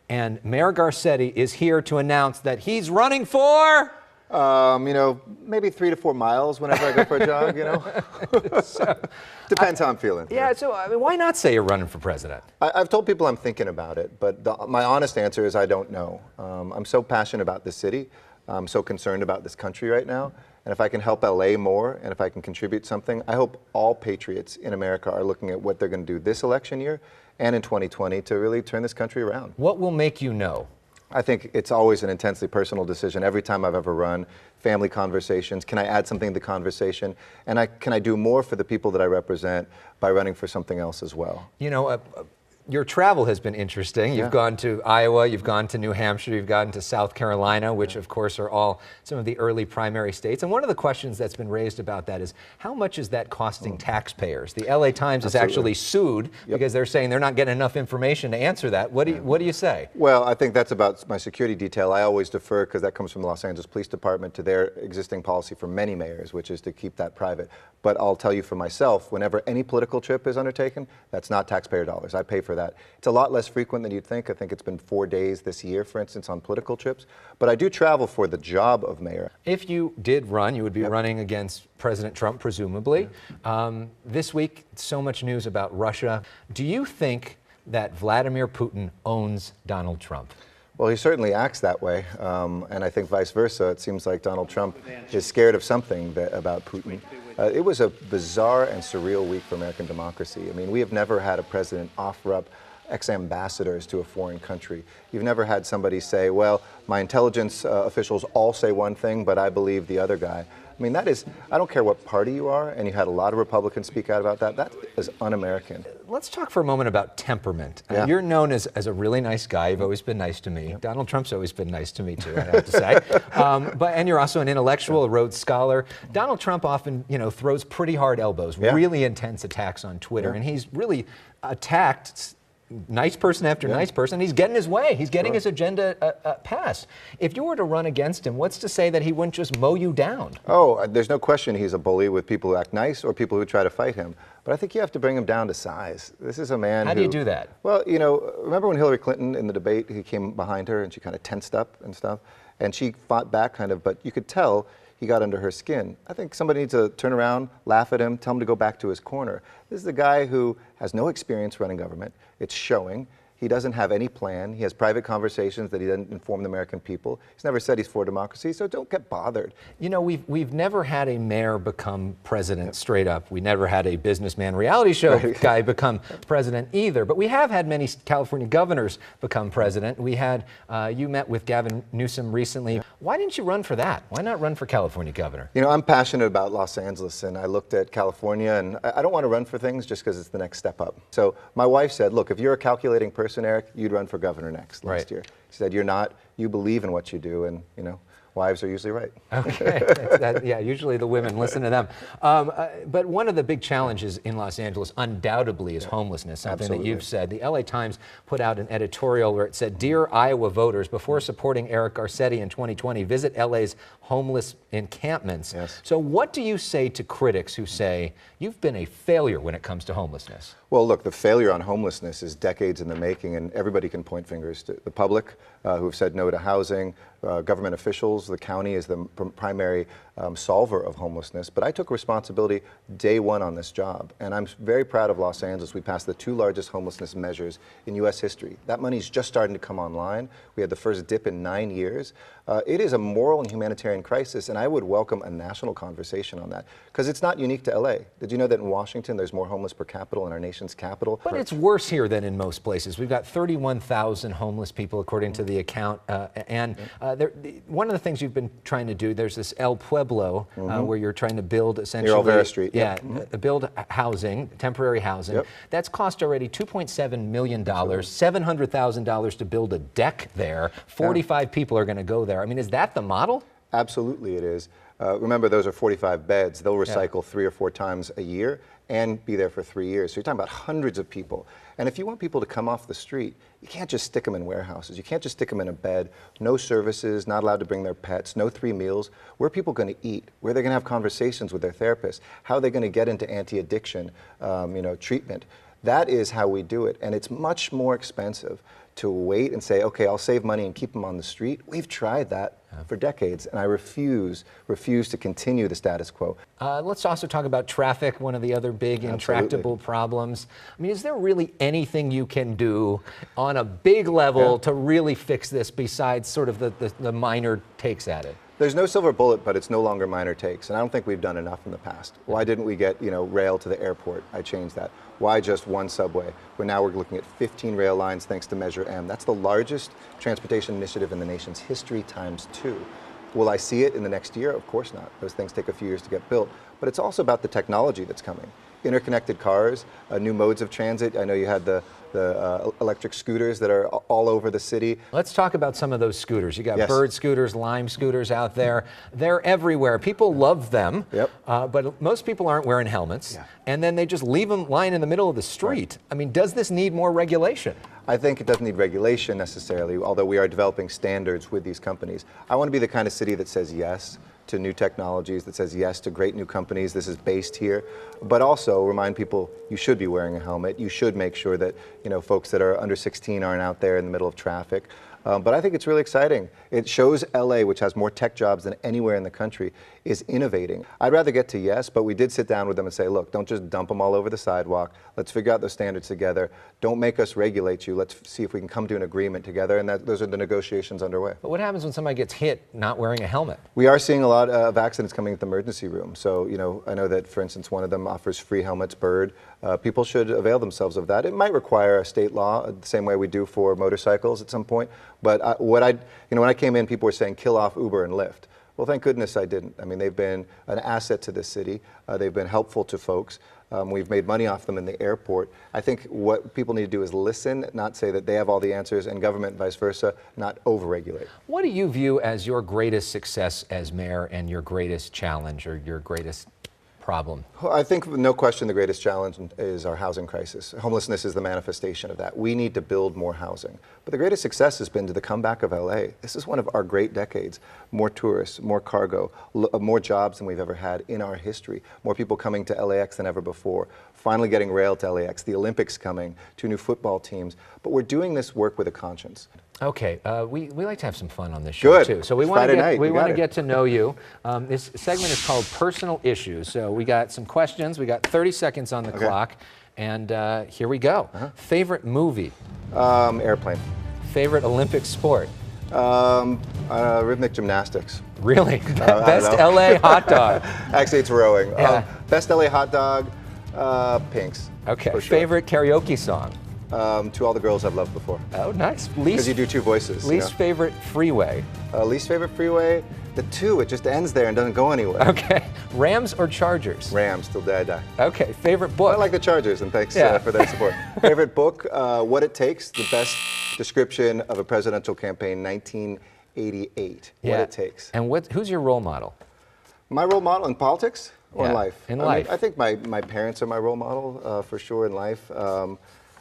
And Mayor Garcetti is here to announce that he's running for... you know, maybe 3 to 4 miles whenever I go for a jog, you know. Depends how I'm feeling. Yeah, so I mean, why not say you're running for president? I've told people I'm thinking about it, but my honest answer is I don't know. I'm so passionate about this city. I'm so concerned about this country right now. And if I can help LA more, and if I can contribute something, I hope all patriots in America are looking at what they're going to do this election year and in 2020 to really turn this country around. What will make you know? I think it's always an intensely personal decision. Every time I've ever run, family conversations, can I add something to the conversation? And can I do more for the people that I represent by running for something else as well? You know, your travel has been interesting. You've gone to Iowa, you've gone to New Hampshire, you've gone to South Carolina, which of course are all some of the early primary states. And one of the questions that's been raised about that is, how much is that costing taxpayers? The LA Times has actually sued because they're saying they're not getting enough information to answer that. What do you say? Well, I think that's about my security detail. I always defer, because that comes from the Los Angeles Police Department, to their existing policy for many mayors, which is to keep that private. But I'll tell you for myself, whenever any political trip is undertaken, that's not taxpayer dollars. I pay for that. It's a lot less frequent than you'd think. I think it's been 4 days this year, for instance, on political trips. But I do travel for the job of mayor. If you did run, you would be running against President Trump, presumably. This week, so much news about Russia. Do you think that Vladimir Putin owns Donald Trump? Well, he certainly acts that way, and I think vice versa. It seems like Donald Trump is scared of something about Putin. It was a bizarre and surreal week for American democracy. I mean, we have never had a president offer up ex-ambassadors to a foreign country. You've never had somebody say, well, my intelligence officials all say one thing, but I believe the other guy. I mean, that is, I don't care what party you are, and you had a lot of Republicans speak out about that. That is un-American. Let's talk for a moment about temperament. You're known as a really nice guy. You've always been nice to me. Donald Trump's always been nice to me, too, I have to say. And you're also an intellectual, a Rhodes Scholar. Donald Trump often, throws pretty hard elbows, really intense attacks on Twitter, and he's really attacked nice person after nice person. He's getting his way. He's getting his agenda passed. If you were to run against him, what's to say that he wouldn't just mow you down? Oh, there's no question he's a bully with people who act nice or people who try to fight him. But I think you have to bring him down to size. This is a man How do you do that? Well, remember when Hillary Clinton in the debate, he came behind her and she kind of tensed up and stuff? And she fought back kind of, but you could tell he got under her skin. I think somebody needs to turn around, laugh at him, tell him to go back to his corner. This is a guy who has no experience running government. It's showing. He doesn't have any plan. He has private conversations that he doesn't inform the American people. He's never said he's for democracy, so don't get bothered. We've never had a mayor become president straight up. We never had a businessman reality show guy become president either. But we have had many California governors become president. We had, you met with Gavin Newsom recently. Why didn't you run for that? Why not run for California governor? I'm passionate about Los Angeles, and I looked at California, and I don't want to run for things just because it's the next step up. So my wife said, look, if you're a calculating person, Eric, you'd run for governor next last year. She said, you're not, you believe in what you do, and wives are usually right. Okay, usually the women listen to them. But one of the big challenges in Los Angeles undoubtedly is homelessness, something that you've said. The LA Times put out an editorial where it said, "Dear Iowa voters, before supporting Eric Garcetti in 2020, visit LA's homeless encampments." So what do you say to critics who say, you've been a failure when it comes to homelessness? Well, look, the failure on homelessness is decades in the making, and everybody can point fingers to the public who have said no to housing, government officials. The county is the primary solver of homelessness. But I took responsibility day one on this job, and I'm very proud of Los Angeles. We passed the 2 largest homelessness measures in U.S. history. That money's just starting to come online. We had the first dip in 9 years. It is a moral and humanitarian crisis, and I would welcome a national conversation on that, because it's not unique to L.A. Did you know that in Washington there's more homeless per capita in our nation's capital? But it's worse here than in most places. We've got 31,000 homeless people according to the account, one of the things you've been trying to do, there's this El Pueblo where you're trying to build essentially near Olvera Street. Build housing, temporary housing. That's cost already $2.7 million, $700,000 to build a deck there. 45 people are going to go there. I mean, is that the model? Absolutely it is. Remember, those are 45 beds. They'll recycle 3 or 4 times a year and be there for 3 years. So you're talking about hundreds of people. And if you want people to come off the street, you can't just stick them in warehouses. You can't just stick them in a bed. No services, not allowed to bring their pets, no 3 meals. Where are people going to eat? Where are they going to have conversations with their therapist? How are they going to get into anti-addiction treatment? That is how we do it. And it's much more expensive to wait and say, okay, I'll save money and keep them on the street. We've tried that for decades, and I refuse to continue the status quo. Let's also talk about traffic, one of the other big intractable problems. I mean, is there really anything you can do on a big level to really fix this besides sort of the minor takes at it? There's no silver bullet, but it's no longer minor takes, and I don't think we've done enough in the past. Why didn't we get, rail to the airport? I changed that. Why just one subway? When now we're looking at 15 rail lines thanks to Measure M. That's the largest transportation initiative in the nation's history ×2. Will I see it in the next year? Of course not. Those things take a few years to get built. But it's also about the technology that's coming. Interconnected cars, new modes of transit. I know you had the electric scooters that are all over the city. Let's talk about some of those scooters. You got Bird scooters, Lime scooters out there. They're everywhere. People love them, but most people aren't wearing helmets, and then they just leave them lying in the middle of the street. I mean, does this need more regulation? I think it doesn't need regulation necessarily, although we are developing standards with these companies. I want to be the kind of city that says yes to new technologies, that says yes to great new companies. This is based here, but also remind people you should be wearing a helmet. You should make sure that folks that are under 16 aren't out there in the middle of traffic. But I think it's really exciting. It shows LA, which has more tech jobs than anywhere in the country, is innovating. I'd rather get to yes, but we did sit down with them and say, look, don't just dump them all over the sidewalk. Let's figure out those standards together. Don't make us regulate you. Let's see if we can come to an agreement together, and those are the negotiations underway. But what happens when somebody gets hit not wearing a helmet? We are seeing a lot of accidents coming at the emergency room. So, I know that, for instance, one of them offers free helmets, Bird. People should avail themselves of that. It might require a state law, the same way we do for motorcycles at some point. But when I came in, people were saying, kill off Uber and Lyft. Well, thank goodness I didn't. I mean, they've been an asset to this city. They've been helpful to folks. We've made money off them in the airport. I think what people need to do is listen, not say that they have all the answers, and government, vice versa, not overregulate. What do you view as your greatest success as mayor and your greatest challenge or your greatest problem? I think, no question, the greatest challenge is our housing crisis. Homelessness is the manifestation of that. We need to build more housing. But the greatest success has been to the comeback of LA. This is one of our great decades. More tourists, more cargo, more jobs than we've ever had in our history. More people coming to LAX than ever before. Finally getting rail to LAX, the Olympics coming, 2 new football teams. But we're doing this work with a conscience. Okay, we like to have some fun on this show too. So we want to get to know you. This segment is called Personal Issues. So we got some questions. We got 30 seconds on the clock, and here we go. Favorite movie? Airplane. Favorite Olympic sport? Rhythmic gymnastics. Really? Best LA hot dog? Actually, it's rowing. Best LA hot dog, Pink's. Okay. For sure. Favorite karaoke song? To All the Girls I've Loved Before. Oh, nice. Because you do 2 voices. Least favorite freeway? Least favorite freeway? The 2. It just ends there and doesn't go anywhere. Okay. Rams or Chargers? Rams, till day I die. Okay. Favorite book? I like the Chargers, and thanks for that support. Favorite book? What It Takes, the best description of a presidential campaign, 1988. What It Takes. And who's your role model? My role model in politics or in life? In life. I think my parents are my role model for sure in life.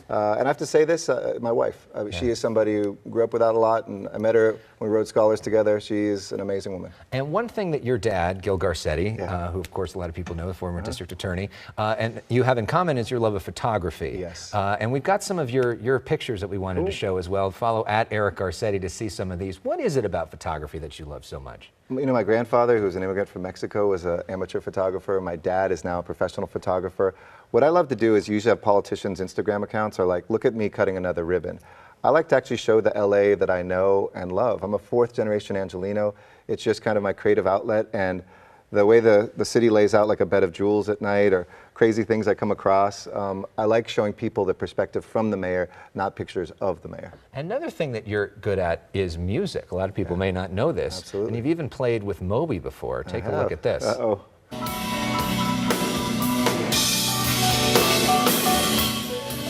And I have to say this, my wife, she is somebody who grew up without a lot, and I met her when we rode Scholars together. She is an amazing woman. And one thing that your dad, Gil Garcetti, who of course a lot of people know, the former district attorney, and you have in common is your love of photography. Yes. And we've got some of your pictures that we wanted to show as well. Follow at Eric Garcetti to see some of these. What is it about photography that you love so much? My grandfather, who's an immigrant from Mexico, was an amateur photographer. My dad is now a professional photographer. What I love to do is usually have politicians' Instagram accounts are like, look at me cutting another ribbon. I like to actually show the LA that I know and love. I'm a 4th generation Angelino. It's just kind of my creative outlet, and the way the city lays out like a bed of jewels at night, or crazy things I come across. I like showing people the perspective from the mayor, not pictures of the mayor. Another thing that you're good at is music. A lot of people may not know this. Absolutely. And you've even played with Moby before. Take a look at this. Uh-oh.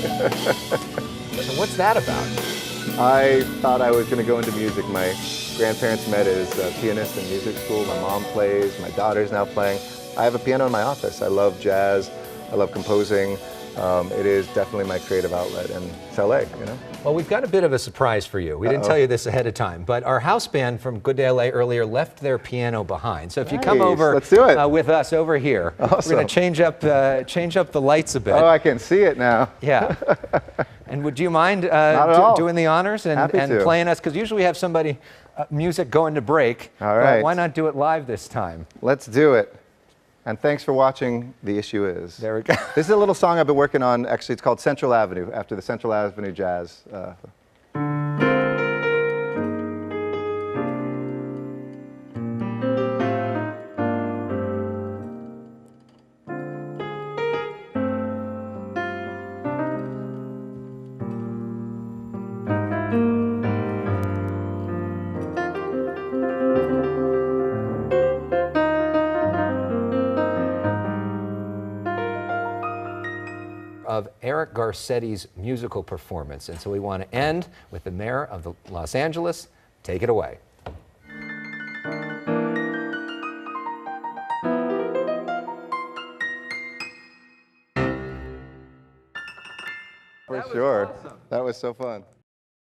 So what's that about? I thought I was going to go into music. My grandparents met as pianists in music school. My mom plays. My daughter's now playing. I have a piano in my office. I love jazz. I love composing. It is definitely my creative outlet, and it's LA, Well, we've got a bit of a surprise for you. We didn't tell you this ahead of time, but our house band from Good Day LA earlier left their piano behind. So if you come over Let's do it. With us over here, Awesome. we're going to change up the lights a bit. Oh, I can see it now. Yeah. And would you mind doing the honors and playing us? Because usually we have somebody, music going to break. All right. But why not do it live this time? Let's do it. And thanks for watching The Issue Is. There we go. This is a little song I've been working on. Actually, it's called Central Avenue, after the Central Avenue Jazz. Of Eric Garcetti's musical performance. And so we want to end with the mayor of Los Angeles. Take it away. For sure. That was so fun.